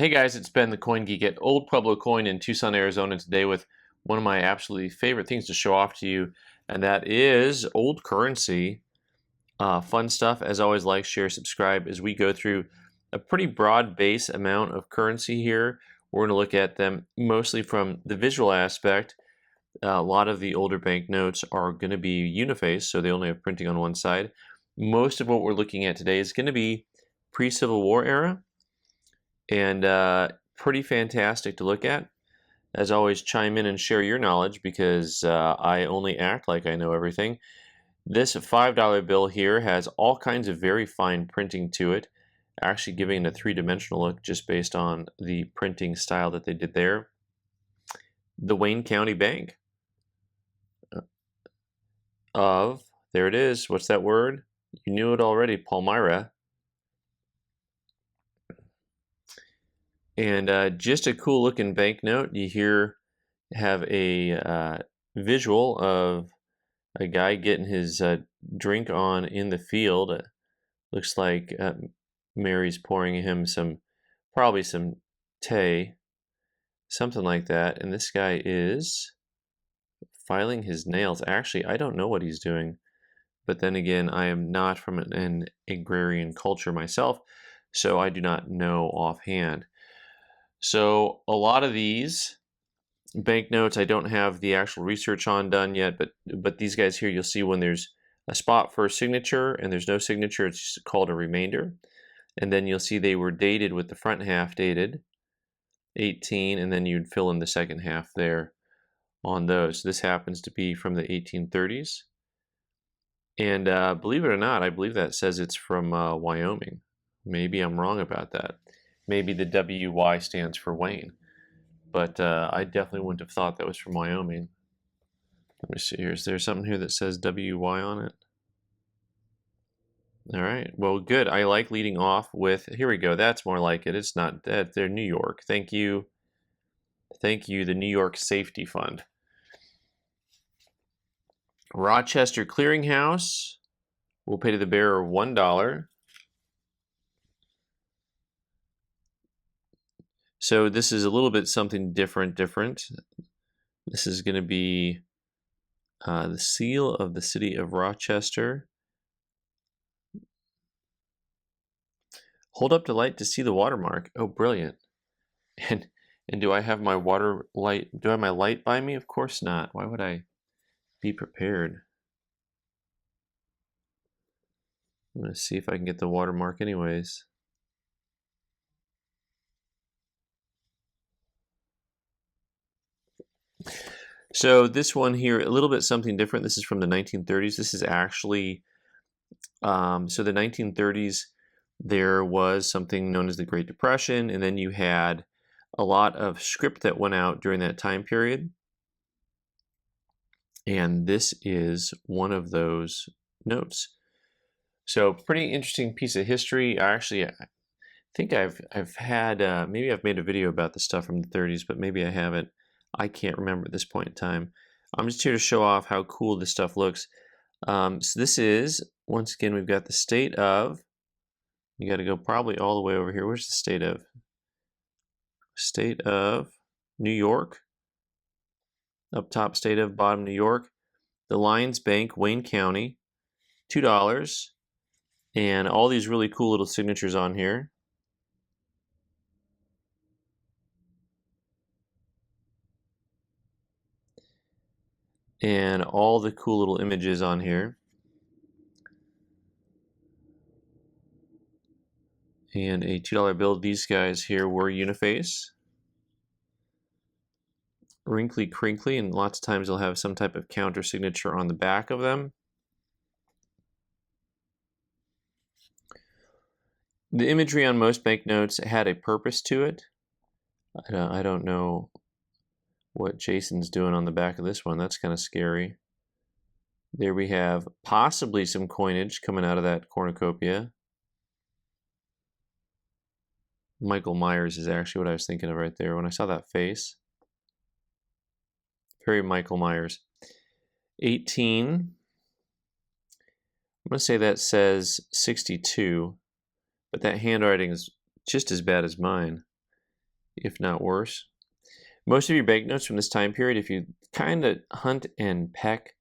Hey guys, it's Ben the Coin Geek at Old Pueblo Coin in Tucson, Arizona today with one of my absolutely favorite things to show off to you, and that is old currency. Fun stuff. As always, like, share, subscribe as we go through a pretty broad base amount of currency here. We're going to look at them mostly from the visual aspect. A lot of the older banknotes are going to be uniface, so they only have printing on one side. Most of what we're looking at today is going to be pre-Civil War era. And pretty fantastic to look at. As always, chime in and share your knowledge because I only act like I know everything. This $5 bill here has all kinds of very fine printing to it, actually giving it a three-dimensional look just based on the printing style that they did there. The Wayne County Bank of, there it is, what's that word? You knew it already, Palmyra. And just a cool looking banknote. You here have a visual of a guy getting his drink on in the field. Looks like Mary's pouring him probably some tea, something like that. And this guy is filing his nails. Actually, I don't know what he's doing. But then again, I am not from an agrarian culture myself, so I do not know offhand. So a lot of these banknotes, I don't have the actual research on done yet, but these guys here, you'll see when there's a spot for a signature and there's no signature, it's called a remainder. And then you'll see they were dated with the front half dated 18, and then you'd fill in the second half there on those. This happens to be from the 1830s. And believe it or not, I believe that says it's from Wyoming. Maybe I'm wrong about that. Maybe the WY stands for Wayne, but I definitely wouldn't have thought that was from Wyoming. Let me see here. Is there something here that says WY on it? All right. Well, good. I like leading off with, here we go. That's more like it. It's not that. They're New York. Thank you. Thank you, the New York Safety Fund. Rochester Clearinghouse will pay to the bearer $1. So this is a little bit something different. This is going to be the seal of the city of Rochester. Hold up to light to see the watermark. Oh, brilliant. And do I have my water light? Do I have my light by me? Of course not. Why would I be prepared? I'm going to see if I can get the watermark anyways. So this one here, a little bit something different. This is from the 1930s. This is actually, so the 1930s, there was something known as the Great Depression, and then you had a lot of script that went out during that time period. And this is one of those notes. So pretty interesting piece of history. I think I've had, maybe I've made a video about the stuff from the 30s, but maybe I haven't. I can't remember at this point in time. I'm just here to show off how cool this stuff looks. So this is, once again, we've got the state of, you got to go probably all the way over here. Where's the state of? State of New York. Up top, state of, bottom, New York. The Lions Bank, Wayne County, $2. And all these really cool little signatures on here. And all the cool little images on here. And a $2 bill. These guys here were uniface. Wrinkly crinkly, and lots of times they'll have some type of counter signature on the back of them. The imagery on most banknotes had a purpose to it. I don't know what Jason's doing on the back of this one. That's kind of scary. There we have possibly some coinage coming out of that cornucopia. Michael Myers is actually what I was thinking of right there when I saw that face. Very Michael Myers. 18. I'm going to say that says 62, but that handwriting is just as bad as mine. if not worse. Most of your banknotes from this time period, if you kind of hunt and peck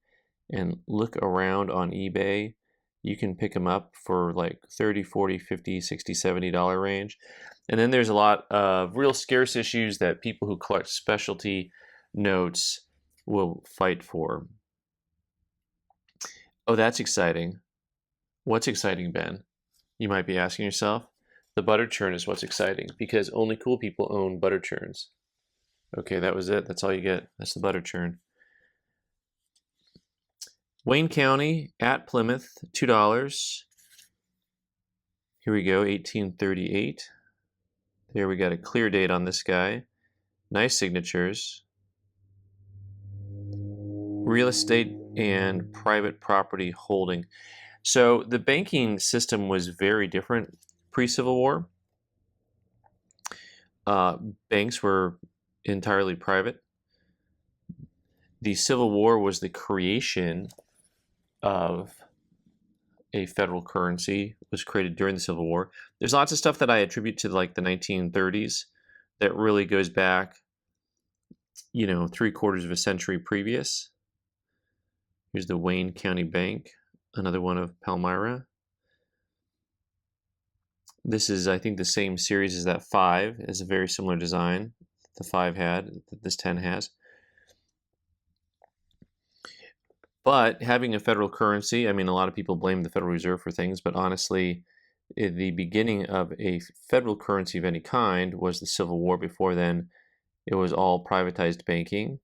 and look around on eBay, you can pick them up for like 30, 40, 50, 60, $70 range. And then there's a lot of real scarce issues that people who collect specialty notes will fight for. Oh, that's exciting. What's exciting, Ben? You might be asking yourself. The butter churn is what's exciting because only cool people own butter churns. Okay, that was it. That's all you get. That's the butter churn. Wayne County at Plymouth, $2. Here we go, 1838. There we got a clear date on this guy. Nice signatures. Real estate and private property holding. So the banking system was very different pre-Civil War. Banks were entirely private. The Civil War was the creation of a federal currency, was created during the Civil War. There's lots of stuff that I attribute to like the 1930s that really goes back, 3/4 of a century previous. Here's the Wayne County Bank, another one of Palmyra. This is, I think, the same series as that 5. It's a very similar design the 5 had, that this 10 has. But having a federal currency, I mean, a lot of people blame the Federal Reserve for things, but honestly, the beginning of a federal currency of any kind was the Civil War. Before then, it was all privatized banking.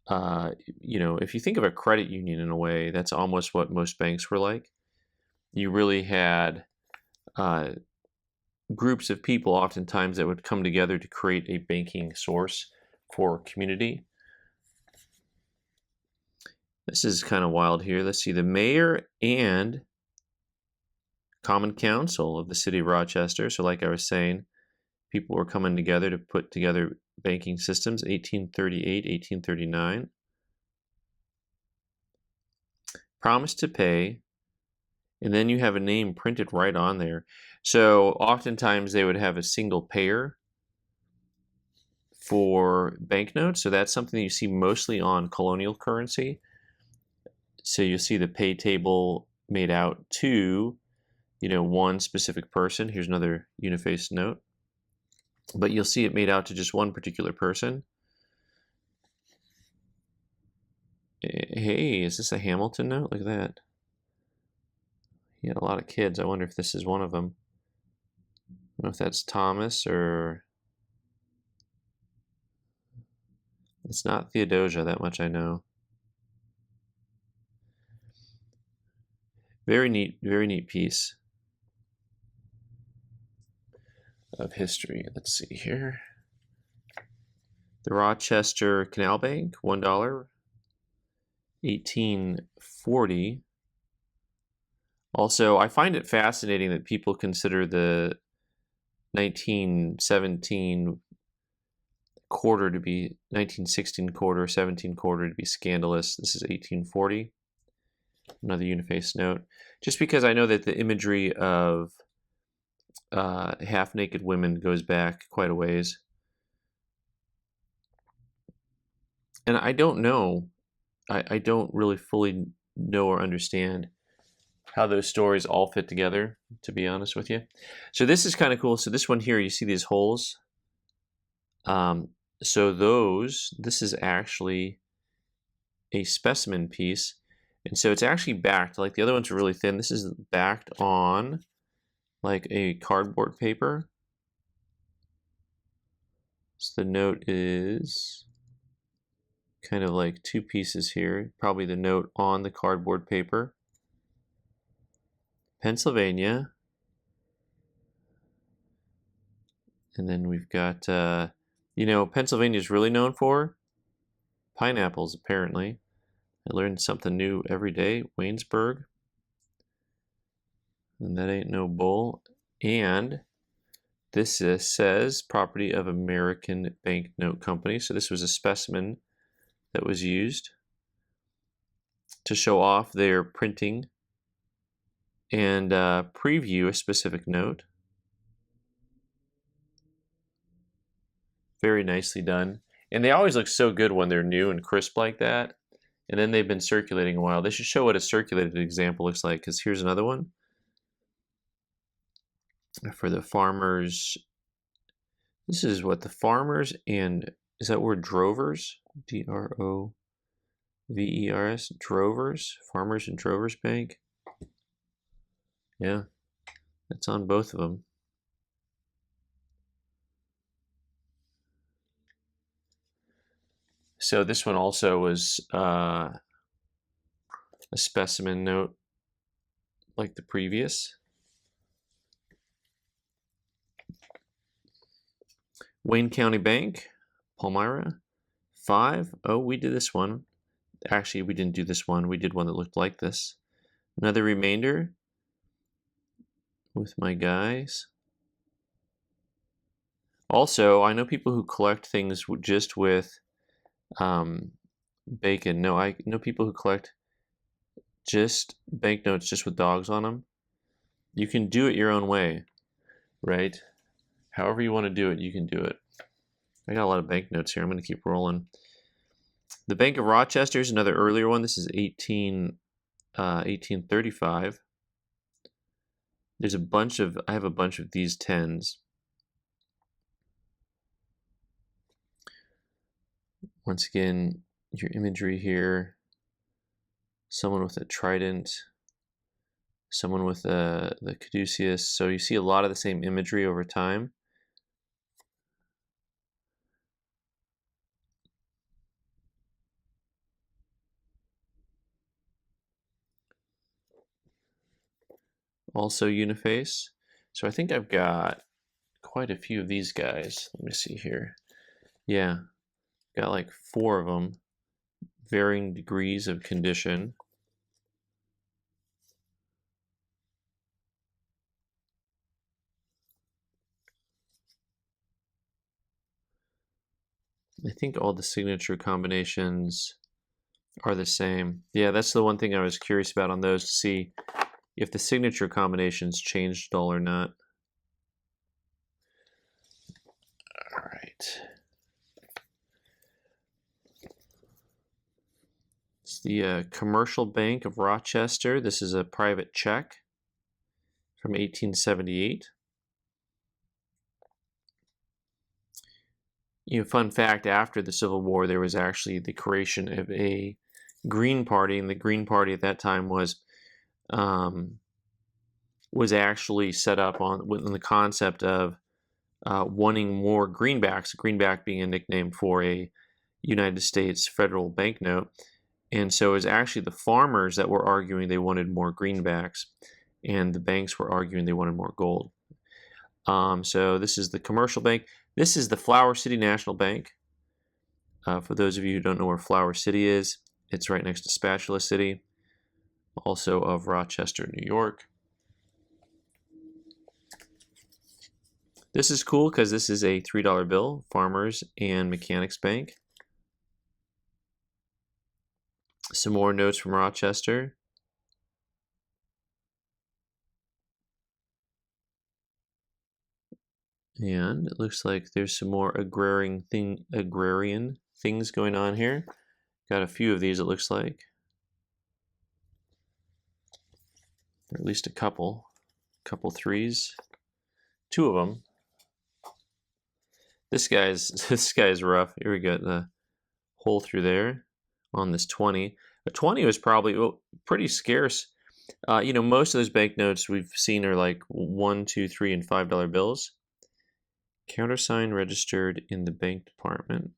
If you think of a credit union in a way, that's almost what most banks were like. You really had groups of people oftentimes that would come together to create a banking source for community. This is kind of wild here. Let's see, the mayor and common council of the city of Rochester. So like I was saying, people were coming together to put together banking systems, 1838, 1839. Promise to pay, and then you have a name printed right on there. So oftentimes they would have a single payer for banknotes. So that's something that you see mostly on colonial currency. So you'll see the pay table made out to, one specific person. Here's another unifaced note. But you'll see it made out to just one particular person. Hey, is this a Hamilton note? Look at that. He had a lot of kids. I wonder if this is one of them. I don't know if that's Thomas or... It's not Theodosia, that much I know. Very neat piece of history. Let's see here. The Rochester Canal Bank, $1, 1840. Also, I find it fascinating that people consider the 1917 quarter to be 1916 quarter, 17 quarter to be scandalous. This is 1840. Another unifaced note. Just because I know that the imagery of half-naked women goes back quite a ways. And I don't know, I don't really fully know or understand how those stories all fit together, to be honest with you. So this is kind of cool. So this one here, you see these holes. This is actually a specimen piece. And so it's actually backed, like the other ones are really thin. This is backed on like a cardboard paper. So the note is kind of like two pieces here. Probably the note on the cardboard paper. Pennsylvania. And then we've got, Pennsylvania is really known for pineapples, apparently. I learned something new every day. Waynesburg. And that ain't no bull. And this says property of American Banknote Company. So this was a specimen that was used to show off their printing and preview a specific note. Very nicely done. And they always look so good when they're new and crisp like that. And then they've been circulating a while. They should show what a circulated example looks like, because here's another one for the farmers. This is what the farmers and, is that word drovers? Drovers, drovers, farmers and drovers bank. Yeah, that's on both of them. So this one also was a specimen note like the previous. Wayne County Bank, Palmyra, 5. Oh, we did this one. Actually, we didn't do this one. We did one that looked like this. Another remainder with my guys. Also, I know people who collect things just with bacon. No, I know people who collect just banknotes just with dogs on them. You can do it your own way, right? However you want to do it, you can do it. I got a lot of banknotes here. I'm going to keep rolling. The Bank of Rochester is another earlier one. This is 1835. There's a bunch of, I have a bunch of these 10s. Once again, your imagery here. Someone with a trident. Someone with the caduceus. So you see a lot of the same imagery over time. Also uniface. So I think I've got quite a few of these guys. Let me see here. Yeah, got like 4 of them, varying degrees of condition. I think all the signature combinations are the same. Yeah, that's the one thing I was curious about on those, to see if the signature combinations changed at all or not. All right. It's the Commercial Bank of Rochester. This is a private check from 1878. Fun fact, after the Civil War, there was actually the creation of a Green Party, and the Green Party at that time was actually set up within the concept of wanting more greenbacks, greenback being a nickname for a United States federal banknote. And so it was actually the farmers that were arguing they wanted more greenbacks, and the banks were arguing they wanted more gold. So this is the Commercial Bank. This is the Flower City National Bank. For those of you who don't know where Flower City is, it's right next to Spatula City, also of Rochester, New York. This is cool because this is a $3 bill, Farmers and Mechanics Bank. Some more notes from Rochester. And it looks like there's some more agrarian things going on here. Got a few of these, it looks like. Or at least a couple 3s. 2 of them. This guy's rough. Here we got the hole through there on this 20. A 20 was probably pretty scarce. Most of those banknotes we've seen are like $1, $2, $3, and $5 bills. Countersign registered in the bank department.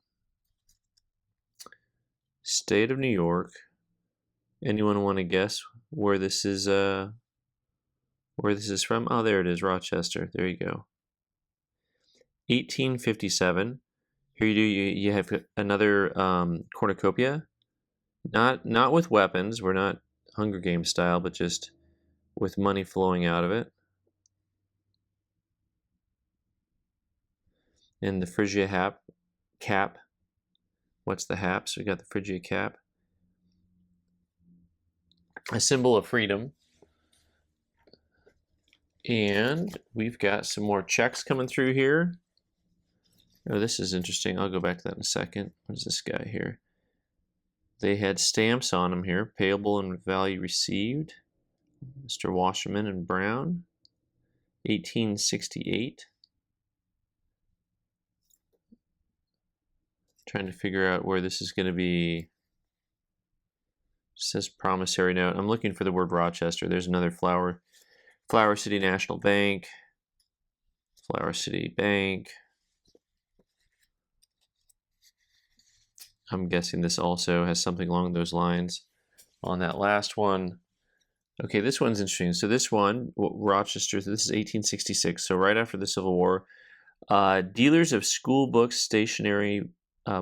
State of New York. Anyone want to guess where this is from? Oh, there it is, Rochester. There you go. 1857. Here you have another cornucopia. Not with weapons. We're not Hunger Games style, but just with money flowing out of it. And the Phrygia cap. What's the hap? So we got the Phrygia cap. A symbol of freedom. And we've got some more checks coming through here. Oh, this is interesting. I'll go back to that in a second. What is this guy here? They had stamps on them here. Payable and value received. Mr. Wasserman and Brown. 1868. Trying to figure out where this is going to be. It says promissory note. I'm looking for the word Rochester. There's another Flower City National Bank. Flower City Bank. I'm guessing this also has something along those lines. On that last one, okay, this one's interesting. So this one, Rochester, this is 1866, so right after the Civil War. Dealers of school books, stationery,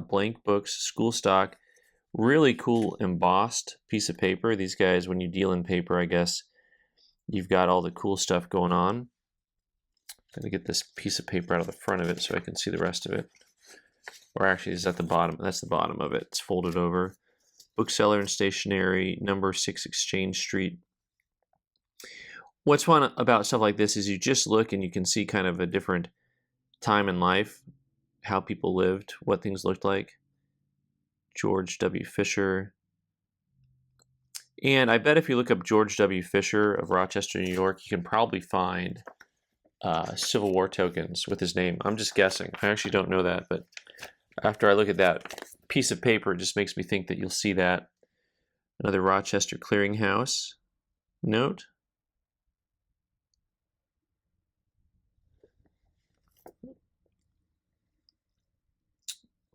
blank books, school stock, really cool embossed piece of paper. These guys, when you deal in paper, I guess, you've got all the cool stuff going on. I'm gonna get this piece of paper out of the front of it so I can see the rest of it. Or actually, it's at the bottom. That's the bottom of it. It's folded over. Bookseller and stationery, number 6 Exchange Street. What's fun about stuff like this is you just look and you can see kind of a different time in life, how people lived, what things looked like. George W. Fisher. And I bet if you look up George W. Fisher of Rochester, New York, you can probably find Civil War tokens with his name. I'm just guessing. I actually don't know that, but after I look at that piece of paper, it just makes me think that you'll see that. Another Rochester Clearinghouse note.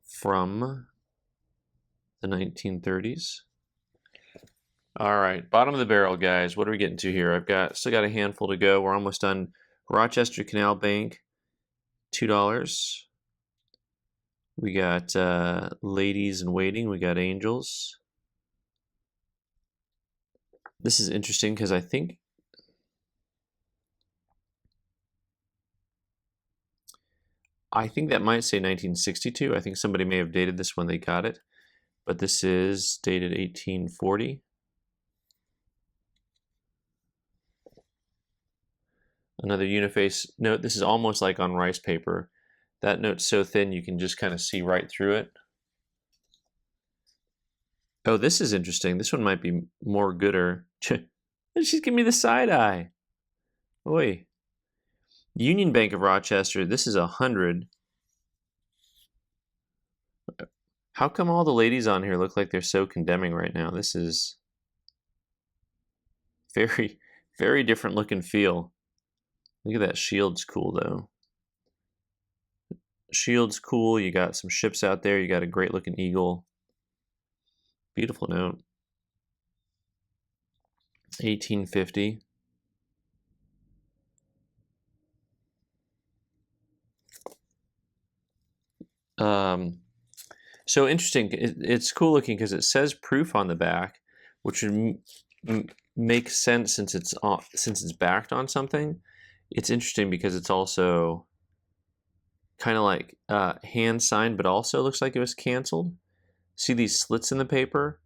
From the 1930s. All right, bottom of the barrel, guys. What are we getting to here? Still got a handful to go. We're almost done. Rochester Canal Bank, $2. We got Ladies in Waiting. We got Angels. This is interesting because I think that might say 1962. I think somebody may have dated this when they got it, but this is dated 1840. Another uniface note. This is almost like on rice paper. That note's so thin you can just kind of see right through it. Oh, this is interesting. This one might be more gooder. She's giving me the side eye. Oi. Union Bank of Rochester. This is 100. How come all the ladies on here look like they're so condemning right now? This is very, very different look and feel. Look at that. Shield's cool, though. Shield's cool. You got some ships out there. You got a great looking eagle. Beautiful note. 1850. So interesting. It's cool looking because it says proof on the back, which would make sense since it's backed on something. It's interesting because it's also kind of like hand signed, but also looks like it was canceled. See these slits in the paper?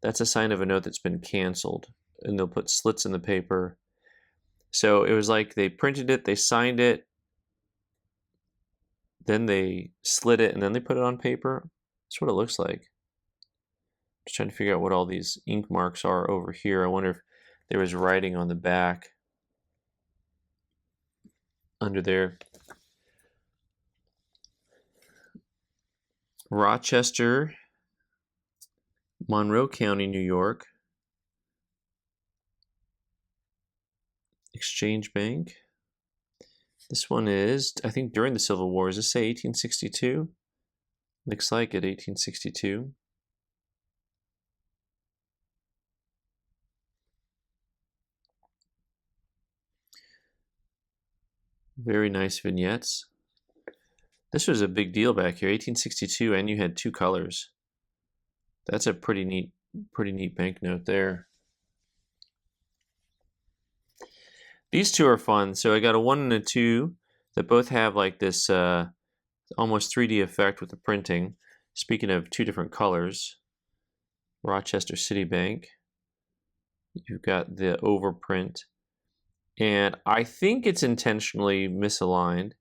That's a sign of a note that's been canceled, and they'll put slits in the paper. So it was like they printed it, they signed it, then they slid it, and then they put it on paper. That's what it looks like. Just trying to figure out what all these ink marks are over here. I wonder if there was writing on the back under there. Rochester, Monroe County, New York. Exchange Bank. This one is, I think, during the Civil War. Does this say 1862? Looks like it, 1862. Very nice vignettes. This was a big deal back here, 1862, and you had 2 colors. That's a pretty neat banknote there. These 2 are fun. So I got a 1 and a 2 that both have like this almost 3D effect with the printing. Speaking of 2 different colors, Rochester City Bank. You've got the overprint. And I think it's intentionally misaligned.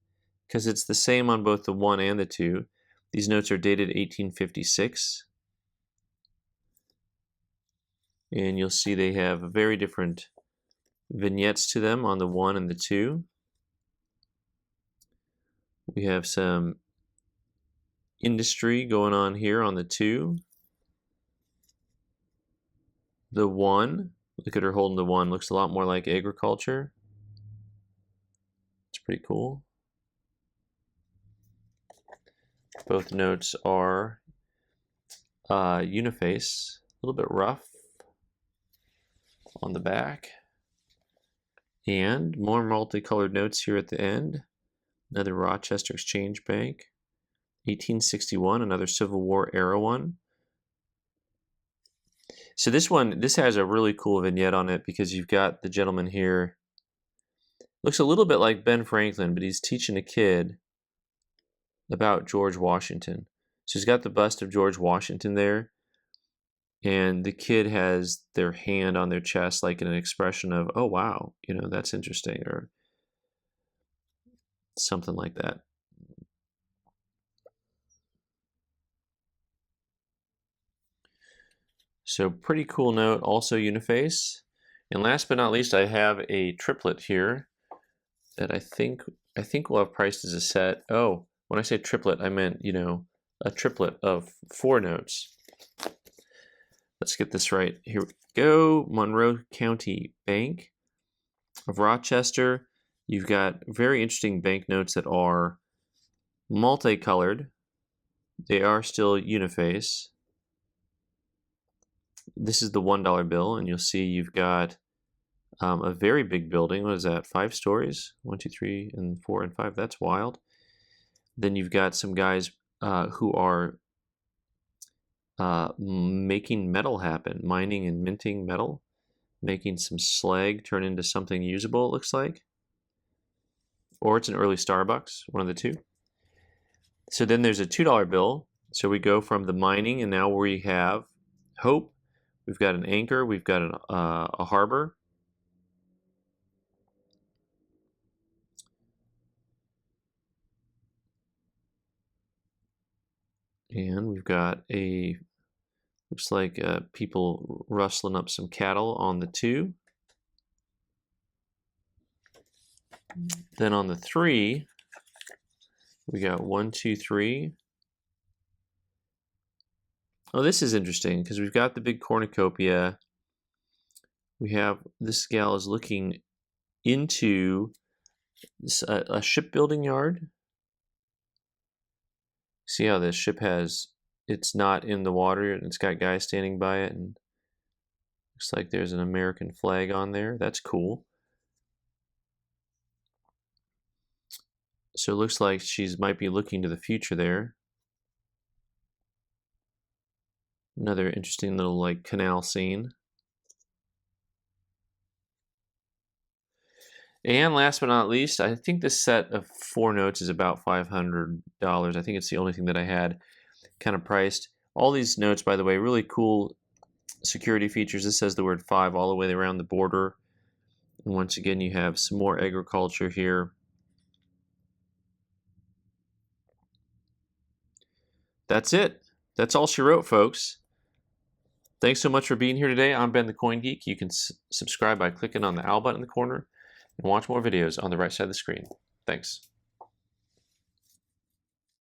because it's the same on both the 1 and the 2. These notes are dated 1856. And you'll see they have very different vignettes to them on the 1 and the 2. We have some industry going on here on the 2. The 1, look at her holding the 1, looks a lot more like agriculture. It's pretty cool. Both notes are uniface, a little bit rough on the back. And more multicolored notes here at the end. Another Rochester Exchange Bank. 1861, another Civil War era one. So this has a really cool vignette on it because you've got the gentleman here. Looks a little bit like Ben Franklin, but he's teaching a kid about George Washington. So he's got the bust of George Washington there, and the kid has their hand on their chest like in an expression of, oh wow, that's interesting, or something like that. So pretty cool note, also uniface. And last but not least, I have a triplet here that I think we'll have priced as a set. Oh, when I say triplet, I meant, a triplet of 4 notes. Let's get this right. Here we go. Monroe County Bank of Rochester. You've got very interesting banknotes that are multicolored. They are still uniface. This is the $1 bill, and you'll see you've got a very big building. What is that? 5 stories? 1, 2, 3, and 4, and 5. That's wild. Then you've got some guys who are making metal happen, mining and minting metal, making some slag turn into something usable, it looks like. Or it's an early Starbucks, one of the two. So then there's a $2 bill. So we go from the mining, and now we have hope. We've got an anchor. We've got a harbor. And we've got looks like people rustling up some cattle on the 2. Then on the 3, we got 1, 2, 3. Oh, this is interesting because we've got the big cornucopia. We have this gal is looking into a shipbuilding yard. See how this ship it's not in the water, and it's got guys standing by it, and looks like there's an American flag on there. That's cool. So it looks like might be looking to the future there. Another interesting little canal scene. And last but not least, I think this set of 4 notes is about $500. I think it's the only thing that I had kind of priced. All these notes, by the way, really cool security features. This says the word 5 all the way around the border. And once again, you have some more agriculture here. That's it. That's all she wrote, folks. Thanks so much for being here today. I'm Ben the Coin Geek. You can subscribe by clicking on the owl button in the corner and watch more videos on the right side of the screen. Thanks.